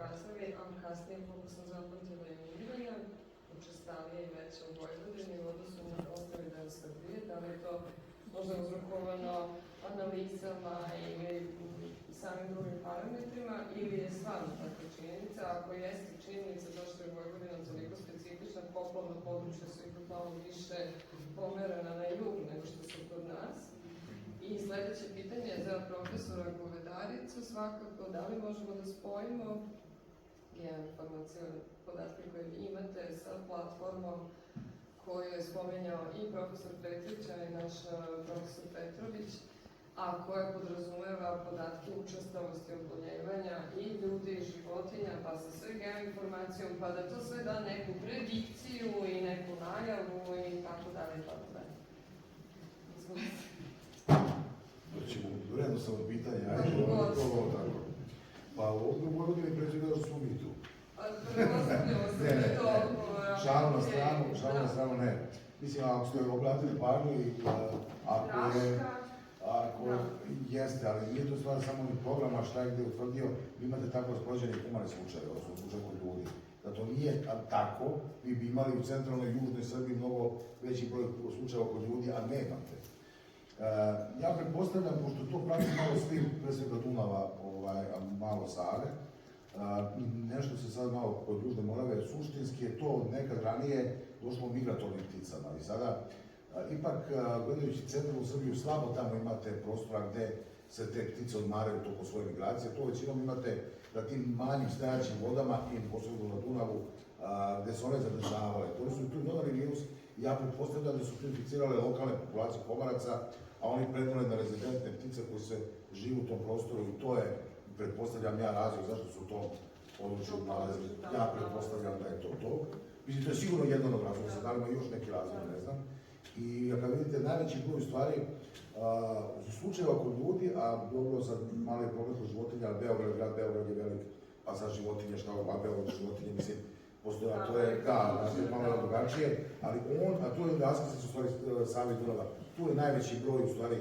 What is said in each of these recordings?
pokazali, a kasnije, koliko sam zapamtila, i migranja, učestalije i veće u Vojvodini u odnosu na ostali deo Srbije. Da li je to možda uzrokovano analizama ili samim drugim parametrima, ili je stvarno takva činjenica? Ako jeste činjenica zašto je Vojvodina toliko specifična, poplavna područja su ipak malo više pomerana na jug nego što su kod nas. I sledeće pitanje je za profesora Govedaricu, svakako, da li možemo da spojimo geoinformacione podatke koje imate sa platformom koju je spomenjao i profesor Petrić, a i naš profesor Petrović, a koja podrazumeva podatke učestalosti oboljevanja i ljudi i životinja, pa sa sve geoinformacijom, pa da to sve da neku predikciju i neku najavu i tako dalje i tako dalje. Izvolite. Ćemo jednostavno pitanje, ajde, ovo tako. Pa ovdje u Vojvodini predsjedao što smo mi tu. Prepostavljamo se da je to odgovor. Šalno na stranu, ne. Mislim, ako ste obratili pažnju i ako jeste, ali nije to stvar samo ni programa šta je gde utvrdio, vi imate tako raspoređene humane slučaje, odnosno slučaje kod ljudi. Da to nije tako, vi bi imali u centralnoj i južnoj Srbiji mnogo veći broj slučajeva kod ljudi, a nemate. Ja pretpostavljam, pošto to prati malo sliv, pre svega Dunava, malo Save, nešto se sad malo kod Južne Morave, suštinski je to nekad ranije došlo migratornim pticama i sada, ipak, gledajući centralnu Srbiju, slabo tamo imate prostora gde se te ptice odmaraju tokom svoje migracije, to većinom imate na tim manjim stajaćim vodama i posebno na Dunavu, gde se one zadržavale. To su tu dodali virus i ja pretpostavljam da su tu inficirale lokalne populacije komaraca, a oni prenule na rezidentne ptice koji se žive u tom prostoru i to je, pretpostavljam ja, razlog zašto su to području nalazili. Ja pretpostavljam da je to. Mislim, to je sigurno jedan od razloga, sad da li ima još neki razlog, ne znam. I kad vidite, najveći broj stvari su slučajeva kod ljudi, a dobro sad mali problem kod životinja, ali grad Beograd je velik, pa sad životinje, šta ova Beograd životinje, mislim, postoje, to je malo drugačije, ali a tu je raskrsnici u stvari Save i Dunava, tu je najveći broj u stvari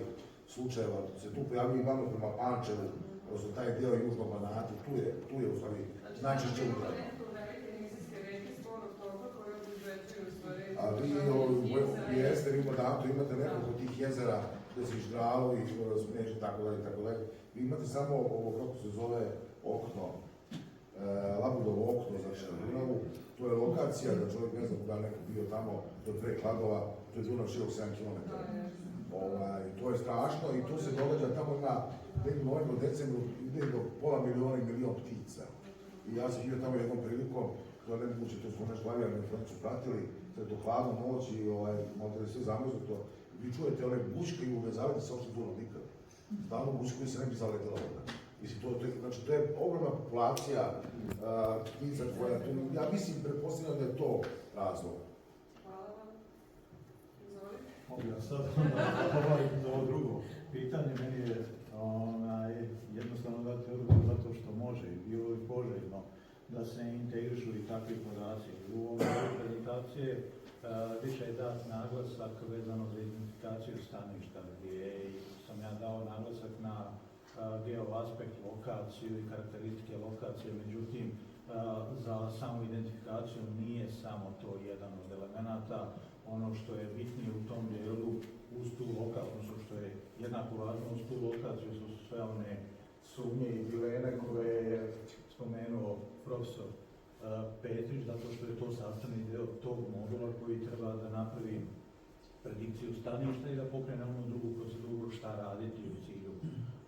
slučajeva, se tu pojavljaju uglavnom prema Pančevu, odnosno taj deo južnog Banata, tu je u stvari najčešće upravo. Ali jeste, vi u Banatu imate nekoliko tih jezera gde se Ždralo i Smeđe, tako dalje. Vi imate samo ovo, kako se zove, okno, Labudovo okno, znači na Dunavu, to je lokacija, da čovjek ne znam da je neko bio tamo, do 2 Kladova, to je Dunav širok 7 km. To je strašno i to se događa, tamo ima u novembru, decembru, ide do pola miliona i milion ptica. I ja sam bio tamo jednom prilikom, to je nemoguće, to smo nešto glavijali, oni su pratili, to je to hladno noć i možda je sve zamrznuto. Vi čujete one bučke i uvezavate se uopšte Dunav nikad. Stalno bučke koji se ne bi zaletela voda. Znači, to je ogromna populacija ptica koja tu, ja mislim, pretpostavljam da je to razlog. Hvala vam. Izvolite. Mogu ja sad za ovo drugo pitanje, meni je jednostavno dati odgovor zato što može i bilo je poželjno da se integrišu i takvi podaci. U ovoj prezentacije više je dat naglasak vezano za identifikaciju staništa, gdje sam ja dao naglasak na geoaspekt, lokaciju i karakteristike lokacije, međutim, za samu identifikaciju nije samo to jedan od elemenata. Ono što je bitnije u tom dijelu, uz tu lokaciju, što je jednako važno uz tu lokaciju, su sve one sumnje i dileme koje je spomenuo profesor Petrić, zato što je to sastavni deo tog modula koji treba da napravi predikciju staništa i da pokrene onu drugu proceduru šta raditi u cilju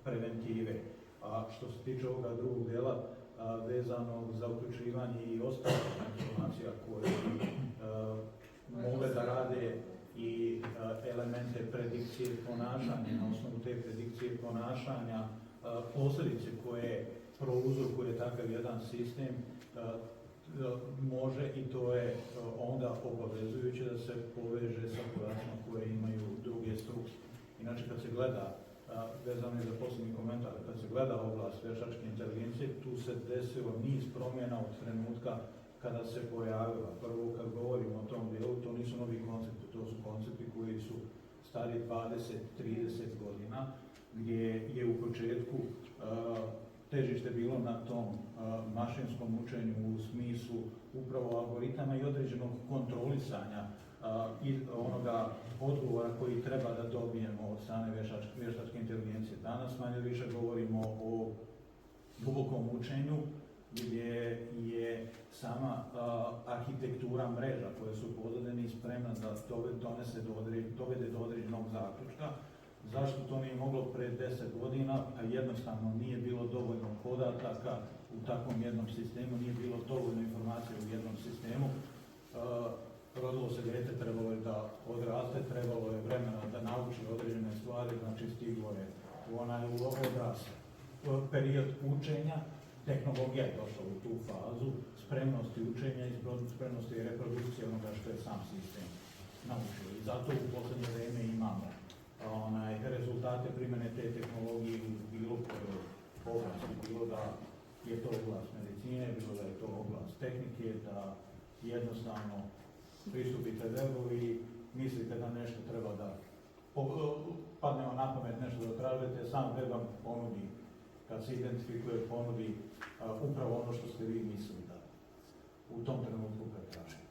preventive. A što se tiče ovoga drugog dela, vezano za uključivanje i ostalih informacija koje mogle da rade i elemente predikcije ponašanja, na osnovu te predikcije ponašanja, posljedice koje prouzrokuje takav jedan sistem, može i to je onda obavezujuće da se poveže sa podacima koje imaju druge struke. Inače, kad se gleda, vezano je za posljednji komentar, kad se gleda oblast veštačke inteligencije, tu se desilo niz promjena od trenutka kada se pojavila. Prvo, kad govorimo o tom dijelu, to nisu novi koncepti, to su koncepti koji su stari 20-30 godina, gdje je u početku težište bilo na tom mašinskom učenju u smislu upravo algoritama i određenog kontrolisanja i onoga odgovora koji treba da dobijemo od strane vještačke inteligencije. Danas manje više govorimo o dubokom učenju gdje je sama arhitektura mreža koje su pozadine i spremna da dovede do određenog zaključka. Zašto to nije moglo pre 10 godina? A jednostavno nije bilo dovoljno podataka u takvom jednom sistemu, nije bilo dovoljno informacija u jednom sistemu. Rodilo se dijete, trebalo je da odraste, trebalo je vremena da nauči određene stvari, znači stiglo je u onaj odrast. Period učenja, tehnologija je došla u tu fazu, spremnosti učenja i spremnosti i reprodukcije onoga što je sam sistem naučio. I zato u posljednje vrijeme imamo rezultate primjene te tehnologije u bilo kojoj oblasti, bilo da je to oblast medicine, bilo da je to oblast tehnike, da jednostavno pristupite webu i mislite da nešto treba da padne vam na pamet, nešto da tražite, sam web vam ponudi, kad se identifikuje, ponudi upravo ono što ste vi mislili da u tom trenutku pretražite.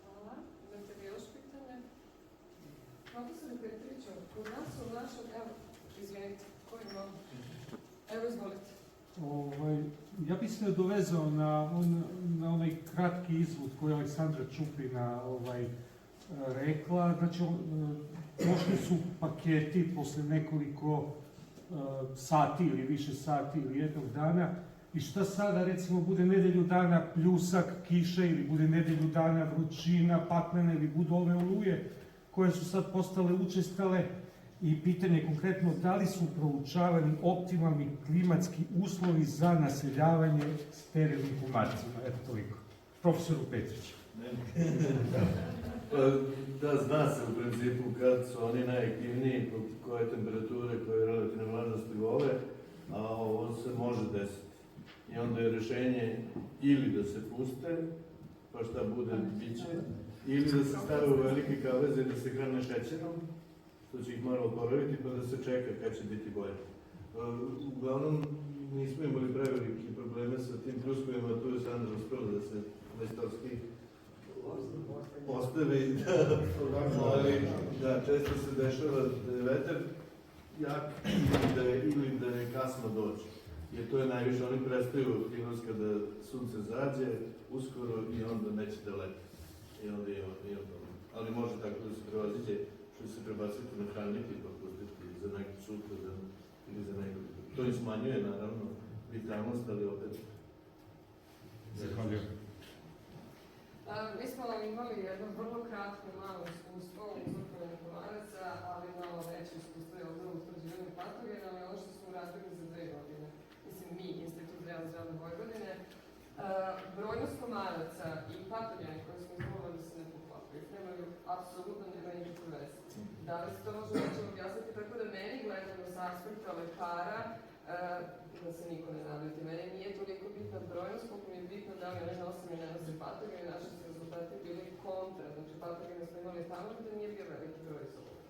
Hvala. Imate li još pitanje? Profesor Petrićo, kod nas u našem, evo, izvinite, ko ima? Evo, izvolite. Ja bih se dovezao na onaj kratki izvod koji je Aleksandra Čupina rekla. Znači, došli su paketi posle nekoliko sati ili više sati ili jednog dana. I šta sada, recimo, bude nedelju dana pljusak, kiša ili bude nedelju dana vrućina, paklene ili budu ove oluje koje su sad postale učestale. I pitanje konkretno, da li su proučavani optimalni klimatski uslovi za naseljavanje sterilnim komarcima? Eto toliko. Profesoru Petriću. Da, zna se u principu kad su oni najaktivniji, koje temperature, koje relativne vlažnosti vole, a ovo se može desiti. I onda je rješenje ili da se puste, pa šta bude, biće, ili da se stave u velike kaveze i da se hrane šećerom, što će ih malo oporaviti, pa da se čeka kad će biti bolje. Uglavnom, nismo imali prevelike probleme sa tim pljuskovima, tu je Sandra uspela da se majstorski ostavi. Da, često se dešava da je vetar jak ili da je kasno dođe. Jer to je najviše, oni prestaju aktivnost kada sunce zađe, uskoro i onda neće da leti. I onda je problem. Ali može tako da se prevaziđe, što se prebaciti na hraniti pa pustiti za neki sutra ili za neko. To im smanjuje, naravno, vitalnost, ali opet... Zahvaljujem. Mi smo imali jedno vrlo kratko malo iskustvo u uzorkovanju komaraca, ali malo veće iskustvo je ovdje u utvrđivanju patogena, ali ono što smo uradili za 2 godine. Mislim, mi, Institut za javno zdravlje Vojvodine, brojnost komaraca i patogeni koje smo izvolovali da se ne poklapaju, nemaju, apsolutno nema nikakve veze. Da li se to može nećemo objasniti, tako da meni gledano sa aspekta lekara, da se niko ne navjeti. Meni nije toliko bitna brojnost, koliko mi je bitno da li one nose ili ne nose patogene. Naši su rezultati bili kontra, znači patogene smo imali tamo da nije bio veliki broj izolova.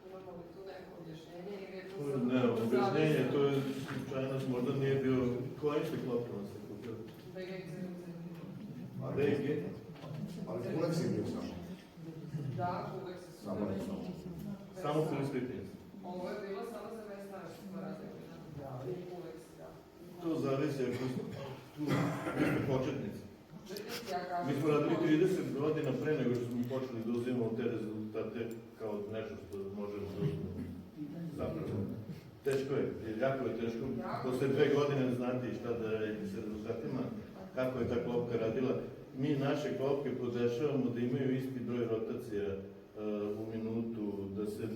Imamo li tu neko objašnjenje ili je to sad... Ne, objašnjenje, to je slučajnost, možda nije bio... Kojim se klopama se kupio? BGX. BG? Ali Kulex je bio samo. Da, Kulex su Samo bili. Samo Kulex. Ovo je bilo samo za Vesna što smo radili. Kulex, da. To zavisi ako tu smo početnici. Ja kažem... Mi smo radili 30 godina pre nego što smo počeli da uzimamo te rezultate kao nešto što možemo da uzmemo. Zapravo. Teško je, jako je teško. Posle 2 godine znate šta da je sa rezultatima, kako je ta klopka radila. Mi naše klopke podešavamo da imaju isti broj rotacija u minutu, da se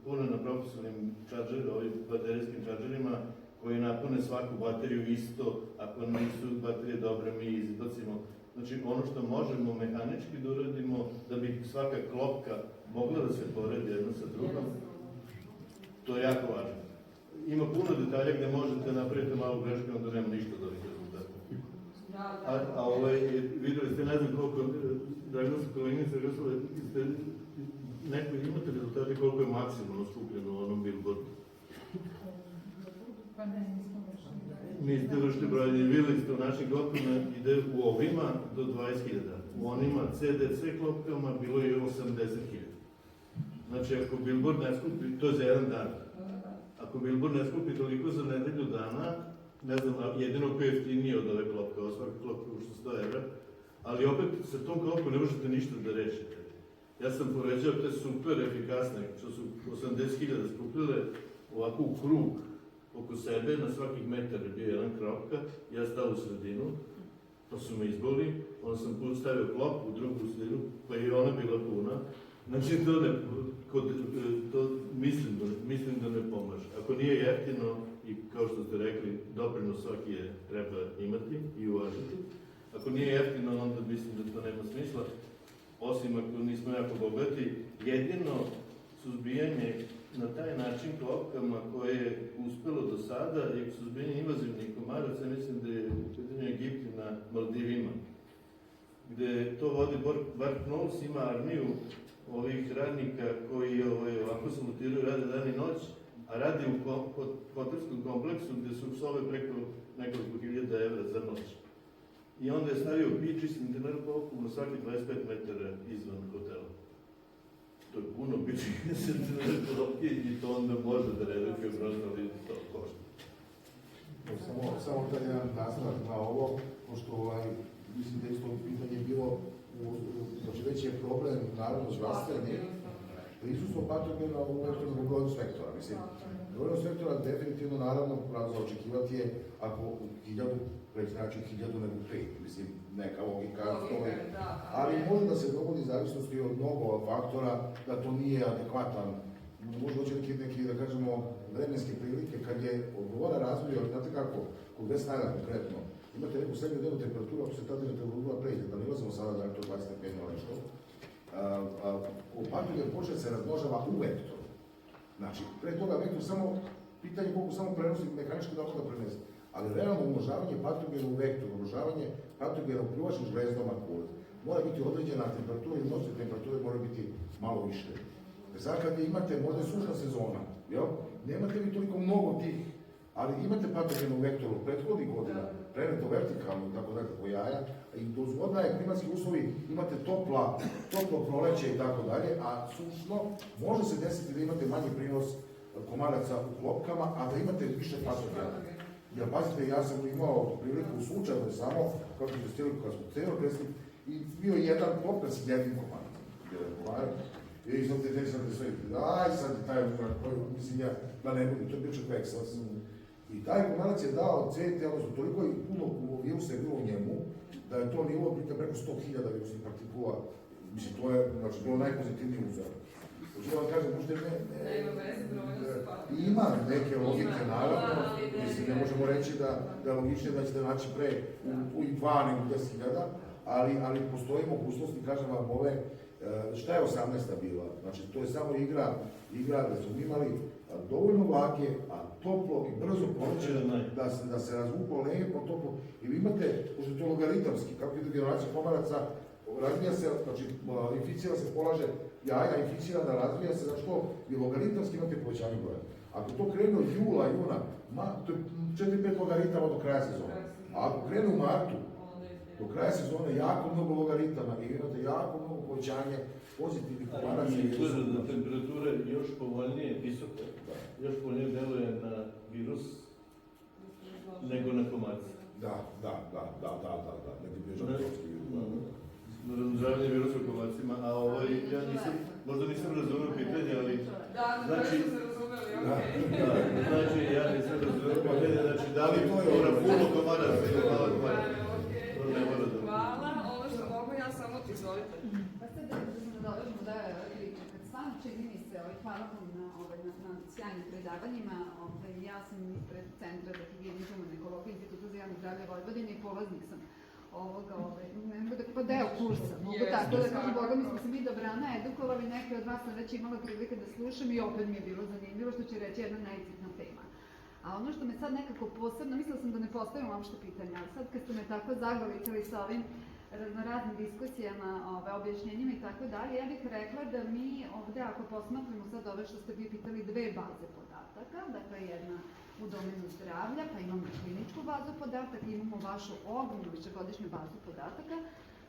pune na profesionalnim čarđerima, ovim baterijskim čarđerima, koji napune svaku bateriju isto, ako nisu baterije dobre, mi izbacimo. Znači, ono što možemo mehanički da uradimo, da bi svaka klopka mogla da se poredi jedna sa drugom, to je jako važno. Ima puno detalja gde možete napraviti malu grešku, onda nema ništa od ovih rezultata. Videli ste, ne znam koliko, diagnostika koleginica, neko imate rezultate koliko je maksimalno skupljeno u onom billboardu? Pa ne, nismo vršili. Niste vršili brojanje, vidjeli ste u našim klopkama ide u ovima do 20.000. U onima CDC klopkama bilo je 80.000. Znači ako Billboard ne skupi, to je za jedan dan. Ako Billboard ne skupi toliko za nedelju dana, ne znam, jedino ko je jeftinije od ove klopke, ovo svaka klopka ušla 100 evra, ali opet sa tom klopkom ne možete ništa da rešite. Ja sam poređao te super efikasne, što su 80.000 skupile ovako u krug oko sebe, na svakih metar je bio jedan kropka, ja stao u sredinu, pa su me izboli, onda sam stavio klopku u drugu sredinu, pa je ona bila puna. Znači, to mislim da ne pomaže. Ako nije jeftino, i kao što ste rekli, doprinos svaki je treba imati i uvažiti. Ako nije jeftino, onda mislim da to nema smisla. Osim ako nismo jako bogati, jedino suzbijanje na taj način klopkama koje je uspelo do sada je suzbijanje invazivnih komaraca, mislim da je u pitanju Egiptu na Maldivima, gde to vodi Bart Knowles, ima armiju ovih radnika koji ovako se mutiraju, rade dan i noć, a radi u hotelskom kompleksu gde su psove preko nekoliko hiljada evra za noć. I onda je stavio bič i internet klopku na svaki 25 metara izvan hotela. To je puno bič i internet klopke i to onda može da redukuje grozno, ali to košta. Samo tad jedan nastavak na ovo, pošto mislim da isto pitanje bilo, znači već je problem naravno zdravstveni, prisustvo patogena u vektornom broju sektora. Mislim, brojnog sektora definitivno naravno za očekivati je ako 1000, već znači 1000 nego 5, mislim, neka logika stoji. Ali može da se dogodi zavisnosti od mnogo faktora, da to nije adekvatan. Može doći neki, da kažemo, vremenske prilike kad je odgovora razvoju, ali znate kako, kod već snaga konkretno, imate neku srednju temperaturu, ako se ta temperatura pređe, da ne ulazimo sada da je to 25 ili nešto, patogen počne se razmnožava u vektoru. Znači, pre toga vektor samo, pitanje koliko samo prenosi mehanički da može da prenese. Ali realno umnožavanje patogena u vektoru, umnožavanje patogena u privačnim žlezdama koze, mora biti određena temperatura i nosne temperature mora biti malo više. Sad kad imate, možda je sušna sezona, jel? Nemate vi toliko mnogo tih, ali imate patogena u vektoru prethodnih godina, preneto vertikalno, tako da kako jaja, i dozvodna je klimatski uslovi, imate toplo proleće i tako dalje, a sušno može se desiti da imate manji prinos komaraca u klopkama, a da imate više patogena. Jer pazite, ja sam imao priliku u slučaju samo, kako ste stili kad smo celo kresli, i bio jedan klopka s jednim komaracom. I sam te sve, aj sad je taj umorak koji mislim ja da ne budu, to je bio čak Vexas. I taj komarac je dao CT, odnosno toliko i puno virusa je bilo u njemu, da je to nivo preko 100.000 virusnih partikula. Mislim, to je, znači, bilo najpozitivniji uzor. Hoću da vam kažem, možda ima neke logike, naravno, mislim, ne možemo reći da je logičnije da ćete naći pre u 2 nego 10.000, ali postoji mogućnost i kažem vam ove, šta je 18. bila? Znači, to je samo igra da smo imali dovoljno vlage, a toplo i brzo poveće da se razvuklo lepo, toplo. I vi imate, pošto je to logaritamski, kako ide generacija komaraca, razvija se, znači, inficira se, polaže jaja, inficirana, razvija se, znači to i logaritamski imate povećanje broja. Ako to krene od jula, juna, to je 4-5 logaritama do kraja sezone. A ako krene u martu, do kraja sezone jako mnogo logaritama i imate jako mnogo povećanje pozitivnih komaraca. I izgleda da temperatura još povoljnije visoka, još povoljnije deluje na virus nego na komarce. Da, neki biožantovski virus. Razmnožavanje virusa u komarcima, a ja možda nisam razumio pitanje, ali... Znači, se razumeli, Znači, ja nisam razumio pitanje, znači, da li mora puno komaraca ili malo komaraca? Hvala, ovo što mogu ja samo ti izvolite. Pa sad da se nadovežemo da je priča, kad stvarno čini mi se, hvala vam na sjajnim predavanjima, ja sam ispred Centra za higijenu i humanu ekologiju Instituta za javno zdravlje Vojvodine i polaznik sam ovoga, ne mogu da pa deo kursa, mogu tako da kažem, Boga mi smo se mi dobrana edukovali, neke od vas sam već imala prilike da slušam i opet mi je bilo zanimljivo što će reći jedna najcitna tema. A ono što me sad nekako posebno, mislila sam da ne postavim uopšte pitanja, ali sad kad ste me tako zagoličili sa ovim raznoraznim diskusijama, objašnjenjima i tako dalje, ja bih rekla da mi ovde, ako posmatramo sad ove što ste vi pitali, 2 baze podataka, dakle jedna u domenu zdravlja, pa imamo kliničku bazu podataka, imamo vašu ogromnu višegodišnju bazu podataka.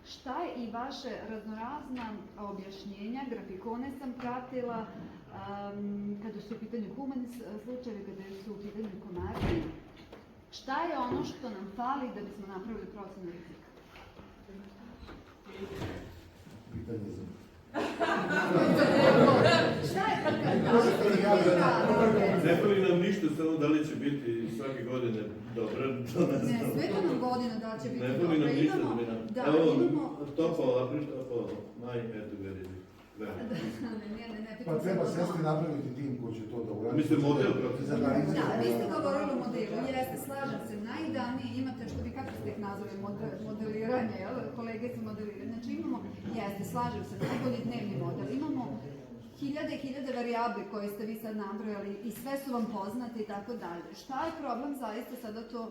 Šta je i vaše raznorazna objašnjenja, grafikone sam pratila, kada su u pitanju humani slučajevi, kada su u pitanju komarci. Šta je ono što nam fali da bismo napravili procenu rizika? Pitanje za... Šta je Ne fali nam ništa, samo da li će biti svake godine dobro, to ne znam. Ne, sveta nam godina da će biti Ne dobro. fali nam ništa Imamo- da bi nam... Da, Evo, imamo... topao, april, topao, maj, eto ga rizik. Ne, Pa treba sestri napraviti tim ko će to da uradi. Mislim, model protiv. Da, vi ste govorili o modelu, jeste, slažem se, najidealnije imate, što vi kako ste ih nazvali, modeliranje, jel? Kolege su modelirane, znači imamo, jeste, slažem se, najbolji dnevni model, imamo hiljade i hiljade varijabli koje ste vi sad nabrojali i sve su vam poznate i tako dalje. Šta je problem zaista sada to,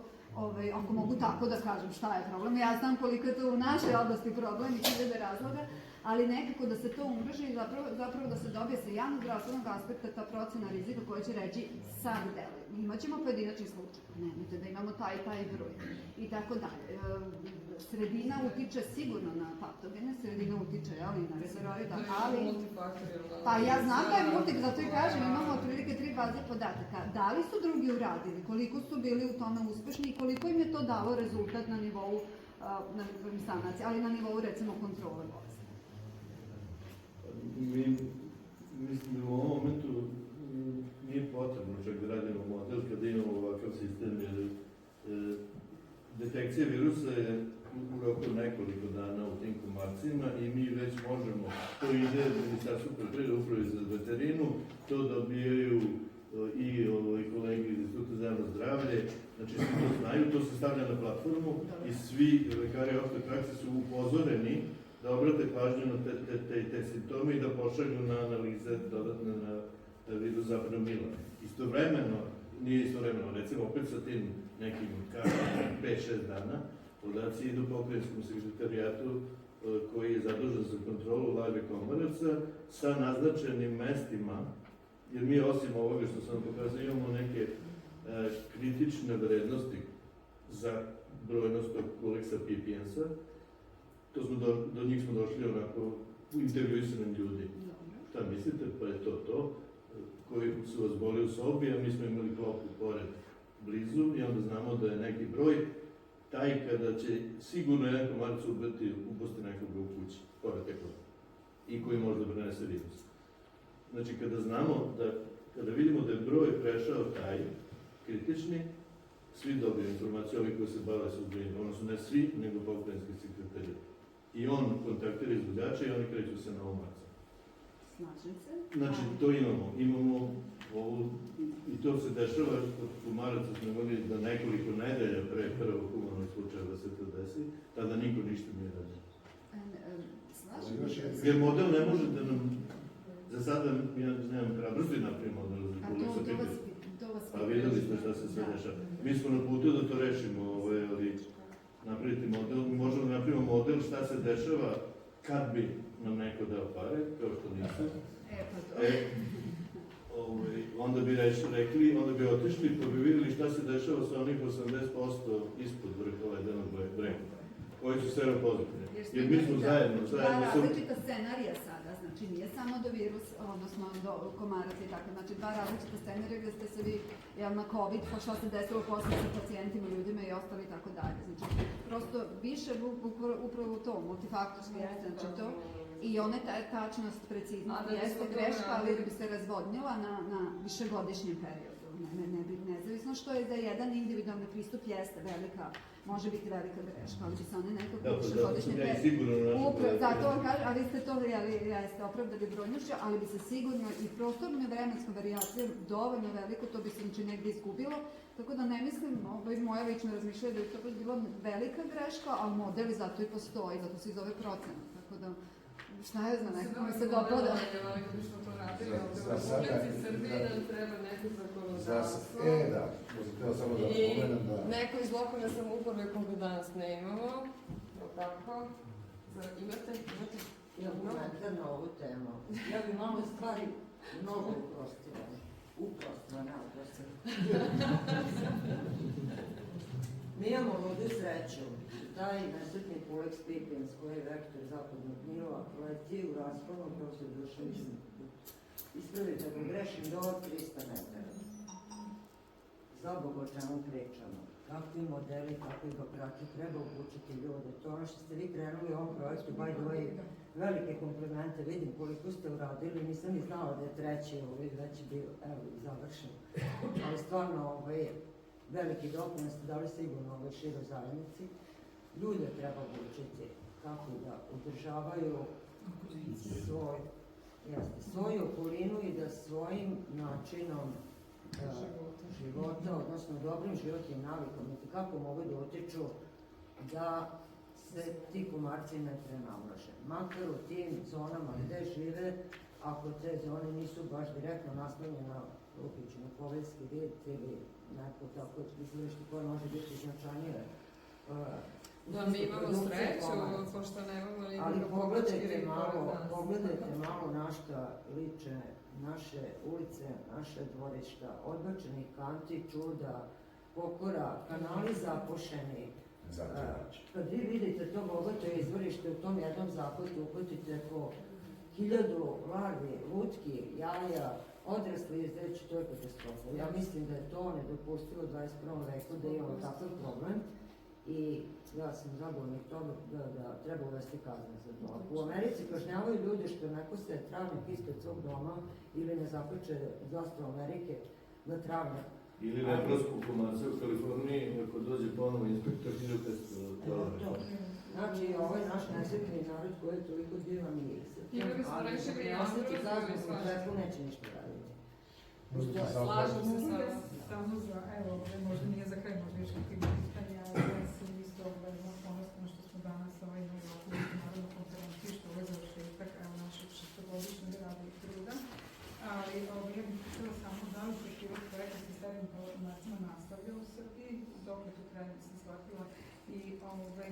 ako mogu tako da kažem šta je problem, ja znam koliko je to u našoj oblasti problem i hiljade razloga, ali nekako da se to umreži i zapravo da se dobije sa javnog zdravstvenog aspekta ta procena rizika koja će reći sad deluje. Imaćemo pojedinačni slučaj, nemojte da imamo taj broj i tako dalje. Sredina utiče sigurno na patogene, sredina utiče na rezervoare, ali... Pa ja znam da je multik, zato i kažem, imamo otprilike 3 baze podataka. Da li su drugi uradili, koliko su bili u tome uspešni i koliko im je to dalo rezultat na nivou sanacije, ali na nivou recimo kontrole bolesti. Mislim da u ovom momentu nije potrebno čak da radimo model kada imamo ovakav sistem, jer detekcija virusa je u roku nekoliko dana u tim komarcima i mi već možemo, to ide Ministarstvo poljoprivrede, Upravi za veterinu, to dobijaju i kolege iz Instituta za javno zdravlje, znači svi to znaju, to se stavlja na platformu i svi lekari opšte prakse su upozoreni da obrate pažnju na te simptome i da pošalju na analize dodatne na virus zapadnog Mila. Nije istovremeno, recimo opet sa tim nekim 5-6 dana, podaci idu pokrajinskom sekretarijatu koji je zadužen za kontrolu Lajbe Komoraca sa naznačenim mestima, jer mi osim ovoga što sam vam pokazao imamo neke kritične vrednosti za brojnost tog koleksa PPNS-a. Do njih smo došli onako u intervjuisanim ljudi. Šta mislite? Pa je to. Koji su vas boli u sobi, a mi smo imali klopu pored blizu i onda znamo da je neki broj taj kada će sigurno jedan komarac uposti nekoga u kući, pored te klope, i koji može da prenese virus. Znači, kada vidimo da je broj prešao taj kritični, svi dobiju informaciju, ovi koji se bave suzbijanjem, odnosno ne svi, nego pokrajinski sekretari. I on kontaktira izvođača i oni kreću se na omaca. Slažem se. Znači, to imamo ovu, i to se dešava kod komaraca, smo imali da nekoliko nedelja pre prvog humanog slučaja da se to desi, tada niko ništa nije radio. Slažem se. Jer model ne može da nam, za sada ja nemam hrabrosti napravim model za koleksa pitanja. Pa videli smo šta se sve dešava. Mi smo na putu da to rešimo, ali napraviti model, mi možemo da napravimo model šta se dešava kad bi nam neko dao pare, kao što nisu. Onda bi onda bi otišli pa bi videli šta se dešava sa onih 80% ispod vrha ledenog brega, koji su seropozitivni. Jer mi smo zajedno Dva različita scenarija sada, znači nije samo do virusa, odnosno do komaraca i tako, znači dva različita scenarija gde ste se vi na COVID, pa šta se desilo posle sa pacijentima, ljudima i ostali i tako dalje. Znači, prosto više upravo to, multifaktorski jeste, znači to, i one tačnost, preciznost jeste greška, ali bi se razvodnila na višegodišnjem periodu. Nezavisno što je za jedan individualni pristup jeste velika, može biti velika greška, ali će se one nekako višegodišnje periodu. Zato vam kažem, ali ste to jeste opravdali brojnošću, ali bi se sigurno i prostorno i vremenskom varijacijom dovoljno veliko, to bi se znači negdje izgubilo, tako da ne mislim, moja lično razmišlja da je to bila velika greška, ali modeli zato i postoji, zato se i zove procena, tako da šta je za neko mi se dopada. U Republici Srbiji nam treba neko zakonodavstvo. Da, htio samo da pomenem da... Neko iz lokalne samouprave koga danas ne imamo, tako? Imate? Ja bih na ovu temu. Ja bih malo stvari mnogo uprostila. Uprosto, ne uprosto. Mi imamo ovdje sreću. Taj nesretni Polex Pipens, koji je vektor zapadnog nivoa, leti u rasponu profesor Dušanić. Ispravite ako grešim do 300 metara. Za Bog o čemu pričamo. Kakvi modeli, kakvi ga prati, treba upućiti ljude. To ono što ste vi krenuli u ovom projektu, by the way, velike komplimente, vidim koliko ste uradili, nisam ni znala da je treći, već je bio, evo, završen. Ali stvarno, veliki doprinos ste dali sigurno ovoj široj zajednici. Ljude treba učiti kako da održavaju svoju okolinu i da svojim načinom života, odnosno dobrim životnim navikom, kako mogu da utiču da se ti komarci ne prenamnože. Makar u tim zonama gde žive, ako te zone nisu baš direktno naslonjene na Lupiću, na Koveljski vid ili neko tako izvorište koje može biti značajnije. Da, mi imamo sreću, pošto nemamo ni ali pogledajte malo na šta liče naše ulice, naše dvorišta, odbačenih kanti, čuda, pokora, kanali zapušeni. Kad vi vidite to bogato izvorište u tom jednom zahvatu, uhvatite po 1000 larvi, lutki, jaja, odrasli izdeći, to je katastrofa. Ja mislim da je to nedopustivo u 21. veku da imamo takav problem i ja sam zagovornik toga da treba uvesti kazne za to. Ako u Americi kažnjavaju ljudi što ne kose travnik ispred svog doma ili ne zaključe zastavu Amerike na travnik. Ili neprosku komarce u Kaliforniji, ako dođe ponovo inspektor, 1500 $. Znači, ovaj naš nesretni narod koji je toliko divan i ali osjeti kaznu u džepu neće ništa raditi. Slažem se sa vas. Samo za, evo, možda nije za kraj, možda još kakvi pitanja, ja sam isto ponosna što smo danas imali ovakvu međunarodnu konferenciju, što ovo je završetak našeg 6-godišnjeg rada i truda. Ali ja bih htjela samo da li se pilot projekat sa starim pomacima nastavlja u Srbiji, dok je tu kraj nisam shvatila, i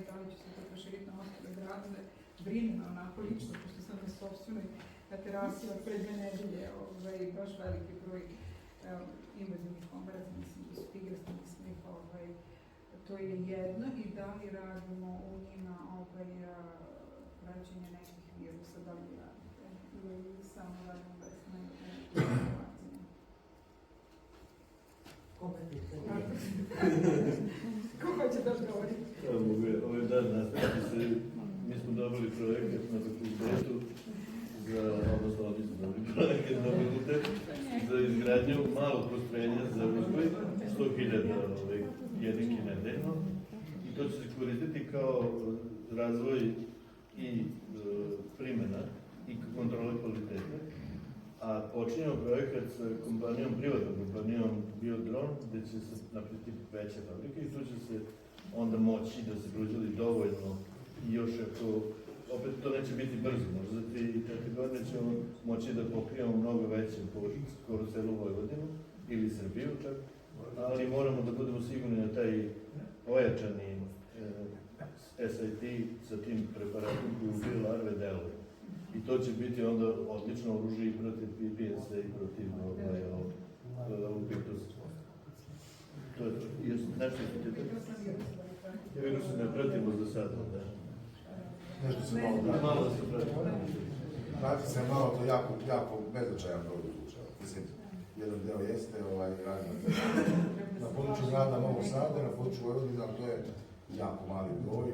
da li će se to proširiti na ostale gradove. Brine me onako lično, pošto sam na sobstvenoj terasi od pre 2 nedelje, baš veliki broj invazivnih komaraca, mislim da su tigresni, mislim to je jedno, i da li radimo u njima praćenje nekih virusa, da li radite ili samo radimo vesne informacije. Kome pitanje? Ko hoće da odgovori? Ovaj dan nastaviti se, mi smo dobili projekat na fakultetu odnosno za izgradnju malog postrojenja za uzgoj, 100.000 jedinki nedeljno, i to će se koristiti kao razvoj i primjena i kontrole kvalitete. A počinjemo projekat sa kompanijom, privatnom kompanijom Biodron, gde će se napraviti veće fabrike i tu će se onda moći da se proizvodi dovoljno i još ako, opet to neće biti brzo, možda za 3-4 godine ćemo moći da pokrijemo mnogo veće površine, skoro celu Vojvodinu ili Srbiju čak, ali moramo da budemo sigurni na taj ojačani SIT sa tim preparatom koji ubije larve delove. I to će biti onda odlično oružje i protiv PPS-a i protiv Pictusa. To je nešto što ti virusi ne pratimo za sad. Nešto se malo da se pratimo. Prati se malo, to jako beznačajan broj slučaja. Mislim, jedan deo jeste radi na području grada Novog Sada, na području Vojvodine, ali to je jako mali broj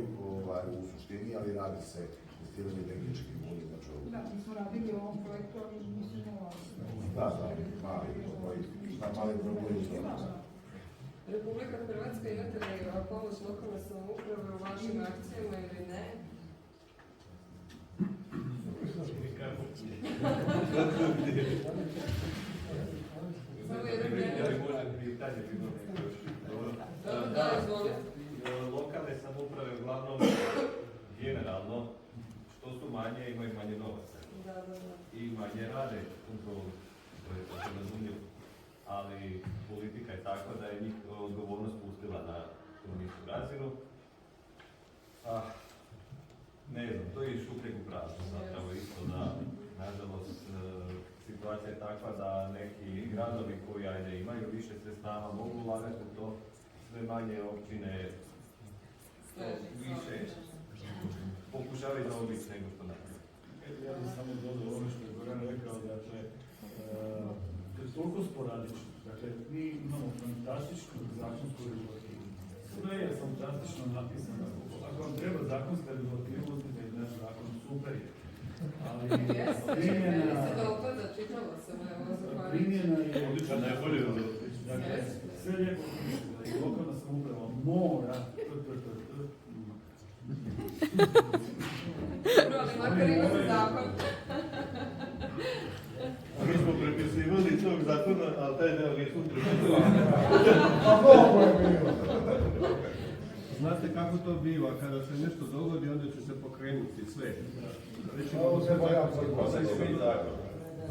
u suštini, ali radi se testiranje tehničkih ljudi. Da, mi smo radili u ovom projektu, ali mislim Da, mali broj Republika Hrvatska, imate li pomoć lokalne samouprave u vašim akcijama ili ne? Samo jedan pitanje bilo Da, izvolite. Lokalne samouprave uglavnom generalno, što su manje, imaju manje novaca. I manje rade kontrolu, to je to razumljivo. Ali politika je takva da je njih odgovornost pustila na tu nižu razinu. Ne znam, to je šupljeg u praznu, zapravo isto da, nažalost, situacija je takva da neki gradovi koji ajde imaju više sredstava mogu ulagati u to, sve manje općine više pokušavaju zaobići nego što napravi. Ja bih samo dodao ono što je Goran rekao, dakle, to je toliko sporadično. Dakle, mi imamo fantastičnu zakonsku regulativu. Sve je fantastično napisano. Ako vam treba zakonska regulativa, uzmite naš zakon, super je. Ali primjena je Odličan, najbolje da dakle, sve lijepo piše, da i lokalna samouprava mora Dobro, ali makar imate zakon. Mi smo prepisivali tog zakona, ali taj deo nismo prepisivali. A mnogo je bilo. Znate kako to biva, kada se nešto dogodi, onda će se pokrenuti sve. Ovo se boja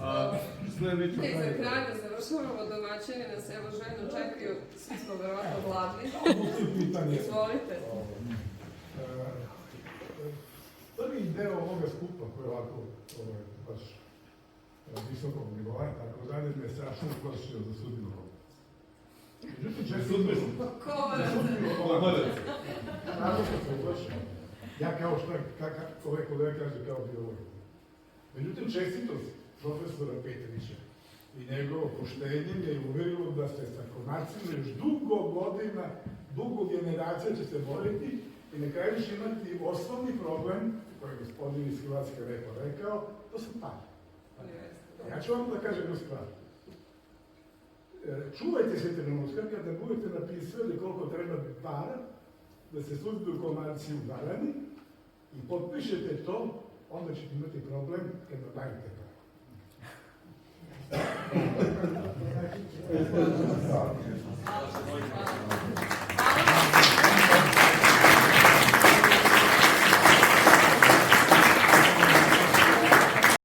A sve već I za kraj da završavamo, domaćini nas evo ženu čekaju, svi smo verovatno gladni. Izvolite. Prvi deo ovoga skupa koji je ovako baš visokog nivoa, tako dalje, me strašno uplašio za sudbinu ovoga. Međutim, često tako što se uplašio. Ja kao što ovaj kolega kaže kao biolog. Međutim, čestitost profesora Petrića i njegovo poštenje me je uverilo da se sa komarcima još dugo godina, dugo generacija će se boriti i na kraju će imati osnovni problem, koji je gospodin iz Hrvatske rekao, to su pare. Ja ću vam da kažem jednu stvar. Čuvajte se trenutka kada budete napisali koliko treba para da se suzbiju komarci u Barani i potpišete to, onda ćete imati problem kada dajete para.